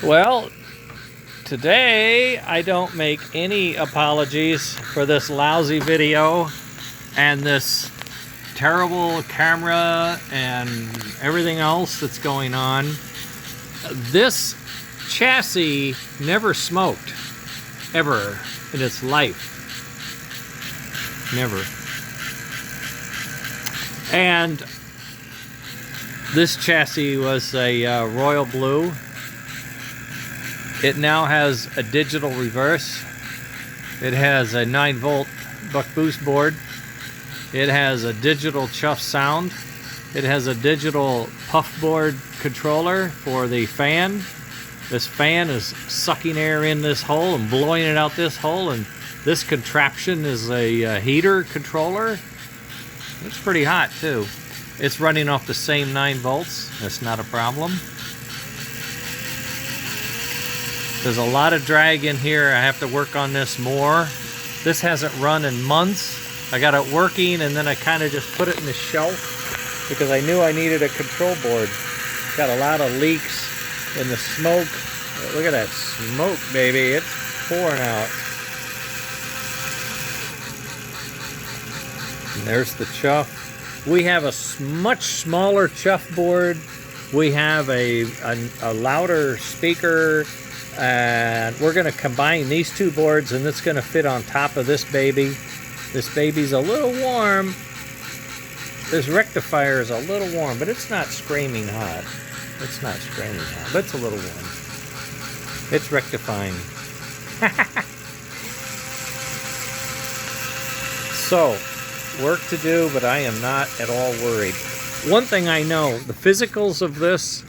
Well, today I don't make any apologies for this lousy video and this terrible camera and everything else that's going on. This chassis never smoked, ever in its life. Never. And this chassis was a royal blue. It now has a digital reverse. It has a 9-volt buck boost board. It has a digital chuff sound. It has a digital puff board controller for the fan. This fan is sucking air in this hole and blowing it out this hole, and this contraption is a heater controller. It's pretty hot too. It's running off the same 9 volts. That's not a problem. There's a lot of drag in here. I have to work on this more. This hasn't run in months. I got it working and then I kind of just put it in the shelf because I knew I needed a control board. Got a lot of leaks in the smoke. Look at that smoke, baby. It's pouring out. And there's the chuff. We have a much smaller chuff board. We have a louder speaker. And we're going to combine these two boards, and it's going to fit on top of this baby. This baby's a little warm. This rectifier is a little warm, but it's not screaming hot. It's not screaming hot, but it's a little warm. It's rectifying. So, work to do, but I am not at all worried. One thing I know, the physicals of this,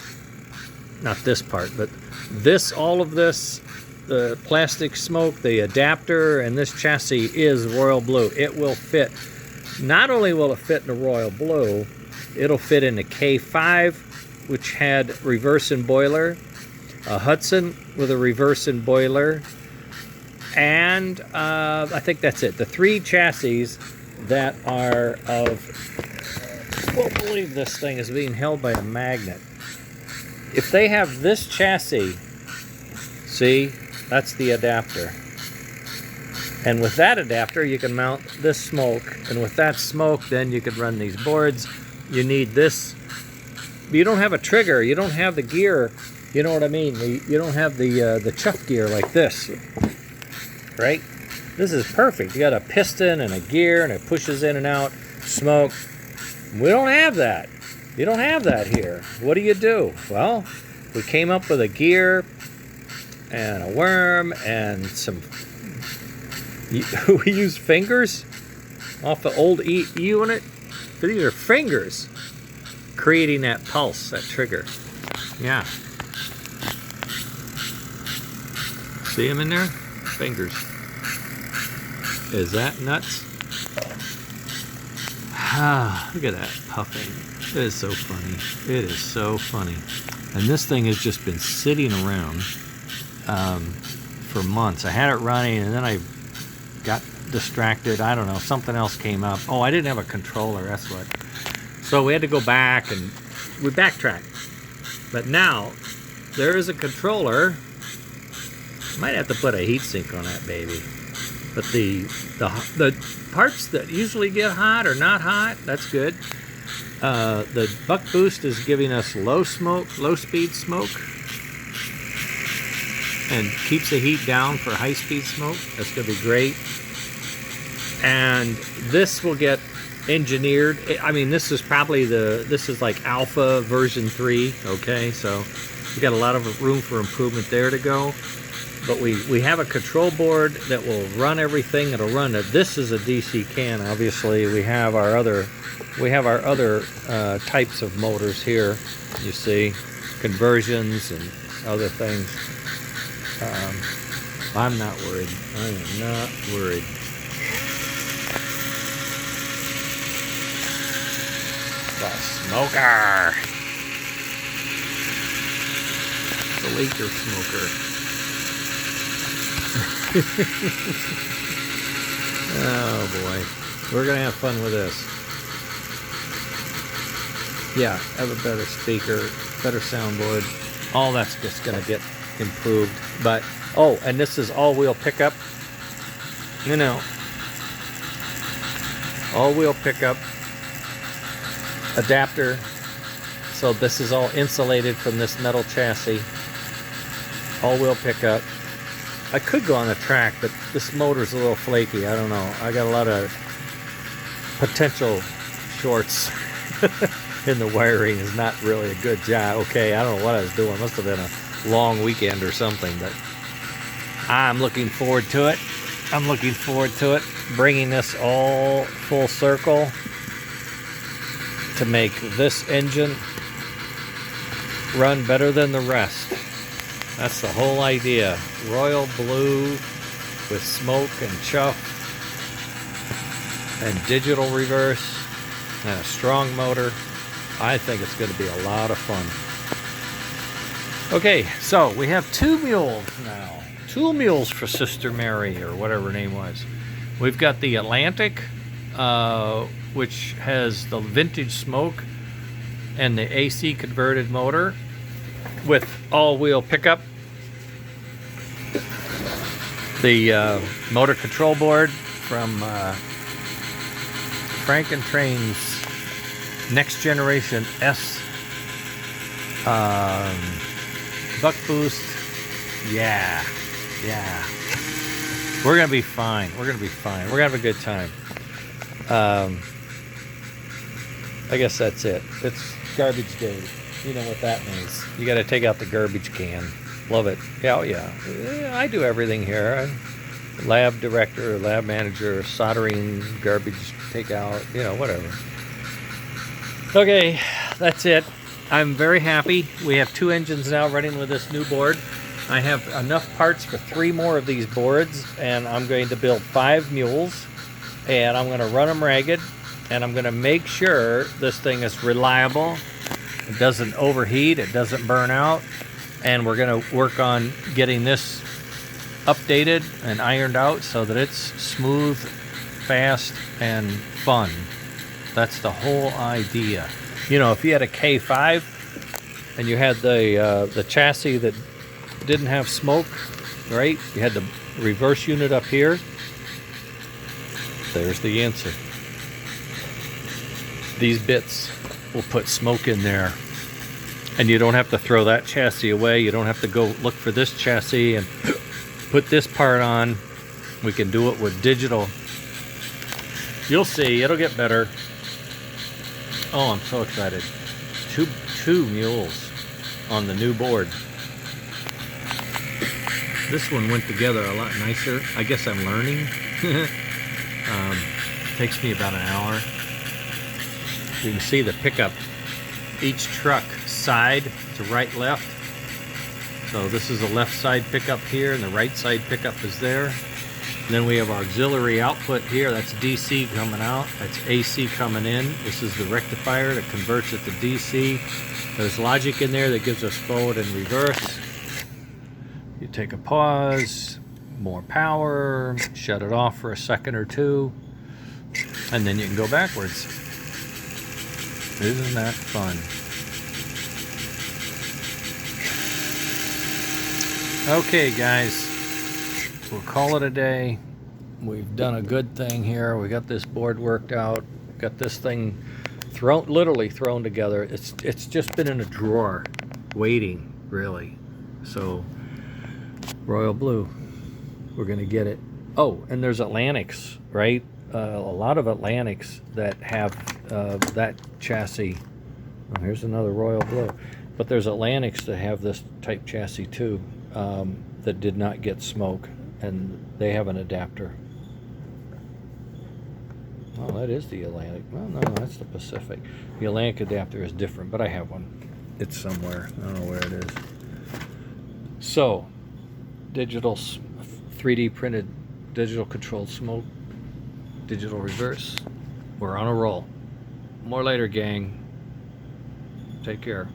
not this part, but this, all of this, the plastic smoke, the adapter, and this chassis is royal blue. It will fit. Not only will it fit in the royal blue, it'll fit in the K5, which had reverse and boiler, a Hudson with a reverse and boiler, and I think that's it. The 3 chassis that are of, I won't believe this thing is being held by a magnet. If they have this chassis, see, that's the adapter. And with that adapter, you can mount this smoke. And with that smoke, then you could run these boards. You need this. You don't have a trigger. You don't have the gear. You know what I mean? You don't have the chuff gear like this, right? This is perfect. You got a piston and a gear, and it pushes in and out smoke. We don't have that. You don't have that here. What do? Well, we came up with a gear and a worm and some, we use fingers off the old unit. These are fingers creating that pulse, that trigger. Yeah. See them in there? Fingers. Is that nuts? Ah, look at that puffing. It is so funny. It is so funny. And this thing has just been sitting around for months. I had it running and then I got distracted. I don't know, something else came up. Oh, I didn't have a controller, that's what. So we had to go back and we backtracked. But now there is a controller. Might have to put a heatsink on that baby. But the parts that usually get hot or not hot, that's good. The buck boost is giving us low speed smoke, and keeps the heat down for high speed smoke. That's going to be great. And this will get engineered. I mean, this is probably this is like alpha version 3. Okay, so we got a lot of room for improvement there to go. But we have a control board that will run everything. It'll run it. This is a DC can. Obviously, we have our other types of motors here. You see, conversions and other things. I'm not worried. I am not worried. The smoker. The leaker smoker. Oh boy, we're gonna have fun with this. Yeah, have a better speaker, better soundboard. All that's just gonna get improved. But, oh, and this is all-wheel pickup. You know, all-wheel pickup adapter. So this is all insulated from this metal chassis. All-wheel pickup. I could go on the track, but this motor's a little flaky. I don't know. I got a lot of potential shorts in the wiring. Is not really a good job. Okay, I don't know what I was doing. Must have been a long weekend or something, but I'm looking forward to it. I'm looking forward to it. Bringing this all full circle to make this engine run better than the rest. That's the whole idea. Royal blue with smoke and chuff and digital reverse and a strong motor. I think it's going to be a lot of fun. Okay, so we have 2 mules now. 2 mules for Sister Mary, or whatever her name was. We've got the Atlantic, which has the vintage smoke and the AC converted motor with all-wheel pickup. The motor control board from Frankentrain's Next Generation S buck boost. Yeah. We're gonna be fine. We're gonna have a good time. I guess that's it. It's garbage day. You know what that means. You got to take out the garbage can. Love it. Yeah, I do everything here. I'm lab director, lab manager, soldering, garbage takeout, whatever. Okay, that's it. I'm very happy. We have 2 engines now running with this new board. I have enough parts for 3 more of these boards, and I'm going to build 5 mules, and I'm going to run them ragged, and I'm going to make sure this thing is reliable. It doesn't overheat, it doesn't burn out, and we're going to work on getting this updated and ironed out so that it's smooth, fast, and fun. That's the whole idea. If you had a K5 and you had the chassis that didn't have smoke, right? You had the reverse unit up here. There's the answer. These bits will put smoke in there, and you don't have to throw that chassis away. You don't have to go look for this chassis and put this part on. We can do it with digital. You'll see, it'll get better. Oh, I'm so excited. Two mules on the new board. This one went together a lot nicer. I guess I'm learning. Takes me about an hour. You can see the pickup, each truck side to right, left. So this is the left side pickup here, and the right side pickup is there. And then we have our auxiliary output here. That's DC coming out. That's AC coming in. This is the rectifier that converts it to DC. There's logic in there that gives us forward and reverse. You take a pause, more power, shut it off for a second or two, and then you can go backwards. Isn't that fun? Okay, guys, we'll call it a day. We've done a good thing here. We got this board worked out. Got this thing literally thrown together. It's just been in a drawer, waiting, really. So, royal blue, we're gonna get it. Oh, and there's Atlantics, right? A lot of Atlantics that have that chassis. Oh, here's another royal blue. But there's Atlantics that have this type chassis too, that did not get smoke, and they have an adapter. Oh, that is the Atlantic. Well, no, that's the Pacific. The Atlantic adapter is different, but I have one. It's somewhere. I don't know where it is. So, digital 3D printed, digital controlled smoke, digital reverse. We're on a roll. More later, gang. Take care.